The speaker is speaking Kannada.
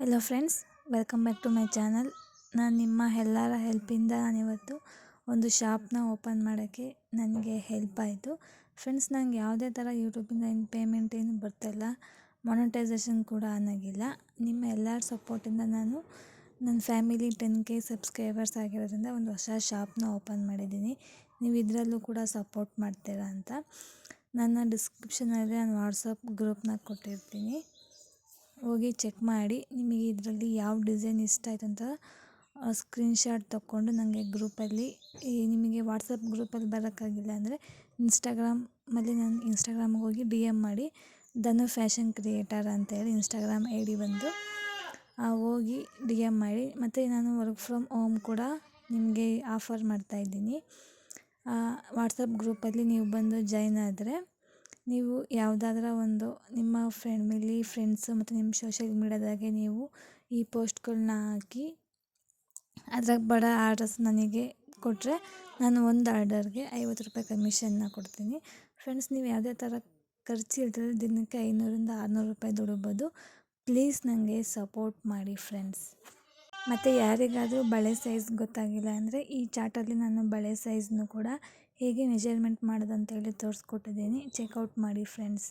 Hello friends, welcome back to my channel. ನಾನು ನಿಮ್ಮ ಎಲ್ಲರ ಹೆಲ್ಪಿಂದ ನಾನಿವತ್ತು ಒಂದು ಶಾಪ್ನ ಓಪನ್ ಮಾಡೋಕ್ಕೆ ನನಗೆ ಹೆಲ್ಪ್ ಆಯಿತು. ಫ್ರೆಂಡ್ಸ್, ನನಗೆ ಯಾವುದೇ ಥರ ಯೂಟ್ಯೂಬಿಂದ ಪೇಮೆಂಟ್ ಏನು ಬರ್ತಾಯಿಲ್ಲ, ಮೊನಟೈಸೇಷನ್ ಕೂಡ ಆಗೋಂಗಿಲ್ಲ. ನಿಮ್ಮ ಎಲ್ಲರ ಸಪೋರ್ಟಿಂದ ನಾನು ನನ್ನ ಫ್ಯಾಮಿಲಿ 10K ಸಬ್ಸ್ಕ್ರೈಬರ್ಸ್ ಆಗಿರೋದ್ರಿಂದ ಒಂದು ಹೊಸ ಶಾಪ್ನ ಓಪನ್ ಮಾಡಿದ್ದೀನಿ. ನೀವು ಇದರಲ್ಲೂ ಕೂಡ ಸಪೋರ್ಟ್ ಮಾಡ್ತೀರಾ ಅಂತ ನನ್ನ ಡಿಸ್ಕ್ರಿಪ್ಷನಲ್ಲಿ ನಾನು ವಾಟ್ಸಪ್ ಗ್ರೂಪ್ನ ಕೊಟ್ಟಿರ್ತೀನಿ, ಹೋಗಿ ಚೆಕ್ ಮಾಡಿ. ನಿಮಗೆ ಇದರಲ್ಲಿ ಯಾವ ಡಿಸೈನ್ ಇಷ್ಟ ಆಯ್ತು ಅಂತ ಸ್ಕ್ರೀನ್ಶಾಟ್ ತೊಗೊಂಡು ನನಗೆ ಗ್ರೂಪಲ್ಲಿ ನಿಮಗೆ ವಾಟ್ಸಪ್ ಗ್ರೂಪಲ್ಲಿ ಬರೋಕ್ಕಾಗಿಲ್ಲ ಅಂದರೆ ಇನ್ಸ್ಟಾಗ್ರಾಮಲ್ಲಿ ನಾನು ಇನ್ಸ್ಟಾಗ್ರಾಮಿಗೆ ಹೋಗಿ DM ಮಾಡಿ. ಧನು ಫ್ಯಾಷನ್ ಕ್ರಿಯೇಟರ್ ಅಂತೇಳಿ ಇನ್ಸ್ಟಾಗ್ರಾಮ್ ID ಬಂದು ಹೋಗಿ DM ಮಾಡಿ. ಮತ್ತು ನಾನು ವರ್ಕ್ ಫ್ರಮ್ ಹೋಮ್ ಕೂಡ ನಿಮಗೆ ಆಫರ್ ಮಾಡ್ತಾಯಿದ್ದೀನಿ. ವಾಟ್ಸಪ್ ಗ್ರೂಪಲ್ಲಿ ನೀವು ಬಂದು ಜಾಯ್ನ್ ಆದರೆ ನೀವು ಯಾವುದಾದ್ರೂ ಒಂದು ನಿಮ್ಮ ಫ್ಯಾಮಿಲಿ ಫ್ರೆಂಡ್ಸು ಮತ್ತು ನಿಮ್ಮ ಸೋಷಿಯಲ್ ಮೀಡ್ಯಾದಾಗೆ ನೀವು ಈ ಪೋಸ್ಟ್ಗಳನ್ನ ಹಾಕಿ ಅದ್ರಾಗ ಬರೋ ಆರ್ಡರ್ಸ್ ನನಗೆ ಕೊಟ್ಟರೆ ನಾನು ಒಂದು ಆರ್ಡರ್ಗೆ 50 ರೂಪಾಯಿ ಕಮಿಷನ್ನ ಕೊಡ್ತೀನಿ. ಫ್ರೆಂಡ್ಸ್, ನೀವು ಯಾವುದೇ ಥರ ಖರ್ಚು ಇಲ್ದಿದ್ರೆ ದಿನಕ್ಕೆ 500ರಿಂದ 600 ರೂಪಾಯಿ ದುಡಿಬೋದು. ಪ್ಲೀಸ್ ನನಗೆ ಸಪೋರ್ಟ್ ಮಾಡಿ ಫ್ರೆಂಡ್ಸ್. ಮತ್ತು ಯಾರಿಗಾದರೂ ಬಳೆ ಸೈಜ್ ಗೊತ್ತಾಗಿಲ್ಲ ಅಂದರೆ ಈ ಚಾರ್ಟಲ್ಲಿ ನಾನು ಬಳೆ ಸೈಜ್ನು ಕೂಡ ಹೇಗೆ ಮೆಜರ್ಮೆಂಟ್ ಮಾಡೋದು ಅಂತೇಳಿ ತೋರಿಸ್ಕೊಟ್ಟಿದ್ದೀನಿ. ಚೆಕ್ಔಟ್ ಮಾಡಿ ಫ್ರೆಂಡ್ಸ್.